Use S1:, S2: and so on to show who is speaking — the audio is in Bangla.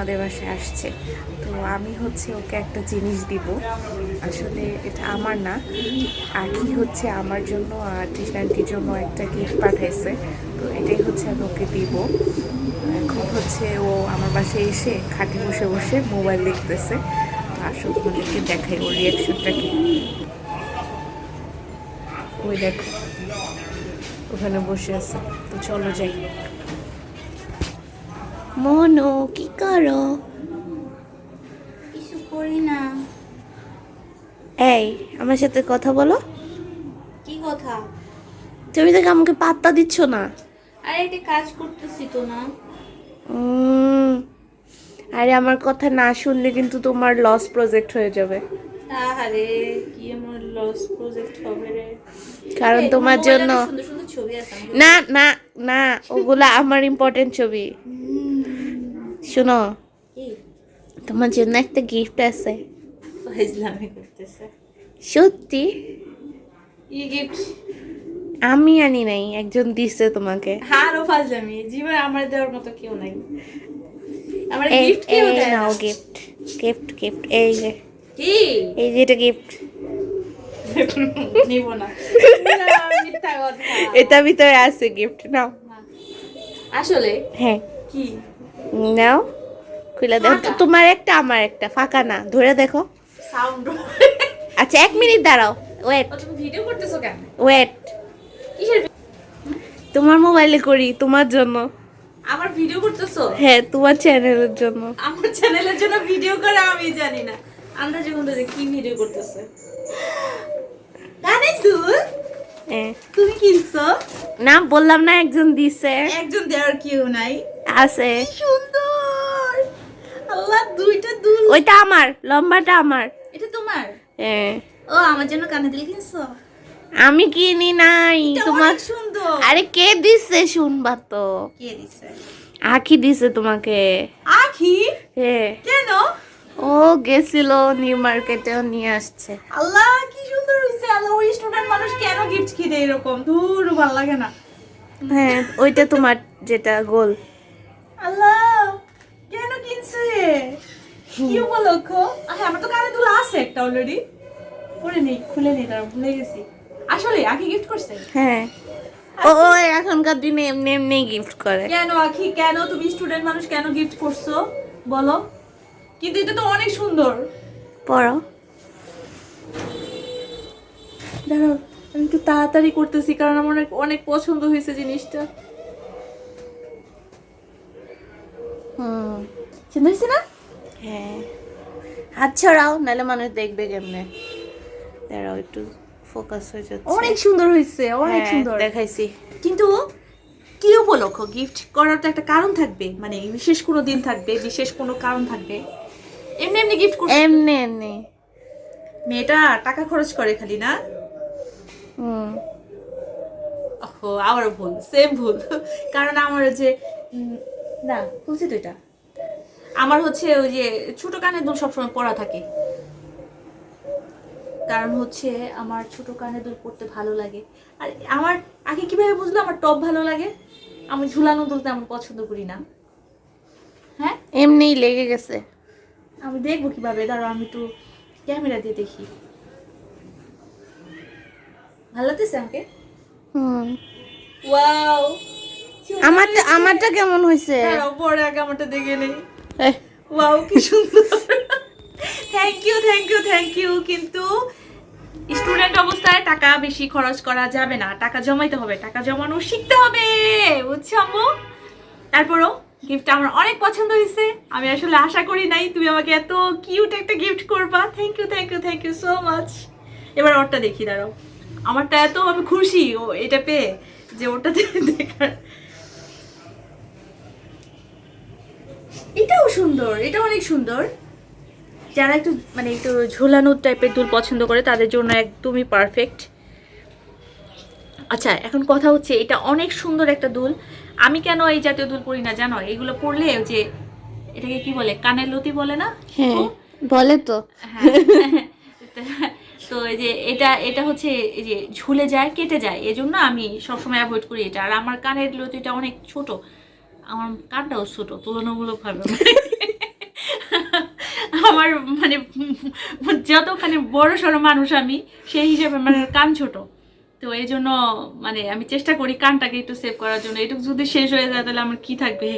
S1: আমাদের বাসায় আসছে। তো আমি হচ্ছে ওকে একটা জিনিস দিব, আসলে এটা আমার না, আখি হচ্ছে আমার জন্য আর তৃষ্ণান্তির জন্য একটা গিফট পাঠাইছে। তো এটাই হচ্ছে আমি ওকে দিব। এখন হচ্ছে ও আমার বাসায় এসে খাটে বসে বসে মোবাইল দেখতেছে। তো আসলে তোমাদেরকে দেখাই ওর রিয়াকশনটা কি। ওই দেখো ওখানে বসে আছে। তো চলো যাই। মনু কি করো?
S2: কিছু করি না।
S1: এই আমার সাথে কথা বলো।
S2: কি কথা?
S1: তুমি দেখে আমাকে পাত্তা দিচ্ছ না।
S2: আরে এটা কাজ করতেছি তো না।
S1: উম, আরে আমার কথা না শুনলে কিন্তু তোমার লস প্রজেক্ট হয়ে যাবে।
S2: আরে কি আমার লস প্রজেক্ট হবে রে?
S1: কারণ
S2: এই,
S1: তোমার জন্য
S2: সুন্দর সুন্দর ছবি আছে আমাকে
S1: না না না, ওগুলা আমার ইম্পর্টেন্ট ছবি। শোনো,
S2: কি
S1: তোমার জন্য একটা গিফট আছে।
S2: ফাইজলামি করতেছে?
S1: সত্যি
S2: ই গিফট?
S1: আমি আনি নাই, একজন দিছে তোমাকে।
S2: আরো ফাইজলামি, জীবনে আমার দেওয়ার মতো কেউ নাই। আমার
S1: এই
S2: গিফট কেউ
S1: এই
S2: দেয় না।
S1: নাও গিফট, গিফট গিফট, এই যে
S2: কি?
S1: এই যে এটা গিফট।
S2: নিব না। না, মিথ্যা কথা।
S1: এটা ভিতরে আছে গিফট, নাও।
S2: না। আসলে
S1: হ্যাঁ
S2: কি?
S1: নাও, খুলে দেখো তো।
S2: ফাঁকা?
S1: তোমার একটা আমার একটা, ফাঁকা না, ধরে দেখো।
S2: সাউন্ড।
S1: আচ্ছা 1 মিনিট দাঁড়াও, ওয়েট
S2: তুমি ভিডিও করতেছো কেন?
S1: ওয়েট।
S2: কিসের
S1: তোমার মোবাইলে করি, তোমার জন্য।
S2: আমার ভিডিও করতেছো?
S1: হ্যাঁ তোমার চ্যানেলের জন্য।
S2: আমার চ্যানেলের জন্য ভিডিও করে আমি জানি না। আন্দাজে বন্ধুরে কি ভিডিও করতেছে? কানের দুল
S1: হ্যাঁ
S2: তুমি কিনছো?
S1: না, বললাম না একজন দিছে।
S2: একজন দেওয়ার কেউ নাই।
S1: আছে।
S2: কি সুন্দর! আল্লাহ, দুইটা দুল।
S1: ওইটা আমার, লম্বাটা আমার।
S2: এটা তোমার?
S1: হ্যাঁ
S2: ও, আমার জন্য কানের দুল কিনছো?
S1: আমি কিনি নাই,
S2: এটা
S1: তোমার।
S2: অনেক সুন্দর।
S1: আরে কে দিছে শুনবা তো।
S2: কে দিছে?
S1: আখি দিছে তোমাকে।
S2: আখি?
S1: হ্যাঁ
S2: কেন?
S1: ও গেছিল নিউ মার্কেটেও নিয়ে আসছে।
S2: আল্লাহ, কি সুন্দর হইছে! আল্লাহ, ওই স্টুডেন্ট মানুষ কেন গিফট কিনে এরকম? ধুর, ভালো লাগে না।
S1: হ্যাঁ ওইটা তোমার, যেটা গোল।
S2: আল্লাহ, কেন কিনছে? কি উপলক্ষ? আরে আমার তো কানে দুল আছে একটা অলরেডি। পরে নেই, খুলে নেই, তার ভুলে গেছি। আসলে আখি গিফট করছে?
S1: হ্যাঁ ও ও এখনকার দিনে এমনি এমনি গিফট করে।
S2: কেন আখি, কেন তুমি স্টুডেন্ট মানুষ কেন গিফট করছো বলো? কিন্তু এটা তো অনেক সুন্দর।
S1: পড়ো।
S2: দেখো, আমি একটু তাড়াতাড়ি করতেছি কারণ আমার অনেক অনেক পছন্দ হয়েছে জিনিসটা।
S1: হুম
S2: সুন্দর হয়েছে না?
S1: হ্যাঁ, হাত ছড়াও নাহলে মানুষ দেখবে কেমনে। দাঁড়াও একটু ফোকাস হয়ে যাচ্ছে।
S2: অনেক সুন্দর হয়েছে, অনেক
S1: হ্যাঁ,
S2: সুন্দর।
S1: দেখাইছি।
S2: কিন্তু কি উপলক্ষ গিফট করার তো একটা কারণ থাকবে, মানে বিশেষ কোনো দিন থাকবে, বিশেষ কোনো কারণ থাকবে। এমনি এমনি গিফট করছে?
S1: এমনি এমনি।
S2: মেয়েটা টাকা খরচ করে খালি না?
S1: হুম
S2: ও, আমারও ভুল, সেম ভুল। কারণ আমার যে না, বলছি তো এটা আমার হচ্ছে ওই যে ছোট কানের দুল সবসময় পরা থাকে। কারণ হচ্ছে আমার ছোট কানের দুল পরতে ভালো লাগে। আর আমার আগে কিভাবে বুঝলো আমার টপ ভালো লাগে? আমি ঝুলানো দুল তেমন পছন্দ করি না। হ্যাঁ,
S1: এমনিই লেগে গেছে।
S2: আমি দেখবো কিভাবে, দাঁড়াও আমি একটু ক্যামেরা দিয়ে দেখি। ভালো লাগতেছে আমাকে?
S1: হুম
S2: ওয়াও,
S1: আমারটা কেমন হয়েছে?
S2: দাঁড়াও পরে আগে আমারটা দেখে নেই।
S1: এহ,
S2: ওয়াও, কি সুন্দর! Thank you, thank you, thank you. কিন্তু স্টুডেন্ট অবস্থায় টাকা বেশি খরচ করা যাবে না, টাকা জমাইতে হবে, টাকা জমানো শিখতে হবে, বুঝছো আম্মু? তারপরও গিফটটা আমার অনেক পছন্দ হয়েছে। আমি আসলে আশা করি নাই তুমি আমাকে এত কিউট একটা গিফট করবা। Thank you, thank you, thank you so much. এবার ওরটা দেখি, দাঁড়াও। আমারটা এত আমি খুশি ও এটা পেয়ে যে ওটাতে দেখার। এটাও সুন্দর, এটা অনেক সুন্দর। যারা একটু মানে একটু ঝোলানো টাইপের দুল পছন্দ করে তাদের জন্য একদমই পারফেক্ট। আচ্ছা, এখন কথা হচ্ছে এটা অনেক সুন্দর একটা দুল। আমি কেন এই জাতীয় দুল পরি না জানো? এগুলো পরলে ওই যে এটাকে কি বলে, কানের লতি বলে না?
S1: হ্যাঁ বলে তো।
S2: হ্যাঁ। তো এই যে এটা এটা হচ্ছে এই যে ঝুলে যায়, কেটে যায়, এজন্য আমি সবসময় অ্যাভয়েড করি এটা। আর আমার কানের লতিটা অনেক ছোট, আমার কানটাও ছোট তুলনামূলকভাবে। আমার মানে যতখানি বড় সড়ো মানুষ আমি সেই হিসেবে আমার কান ছোট, তো এই জন্য মানে আমি চেষ্টা করি কানটাকে একটু সেভ করার জন্য। এটুকু যদি শেষ হয়ে যায় তাহলে আমার কি থাকবে।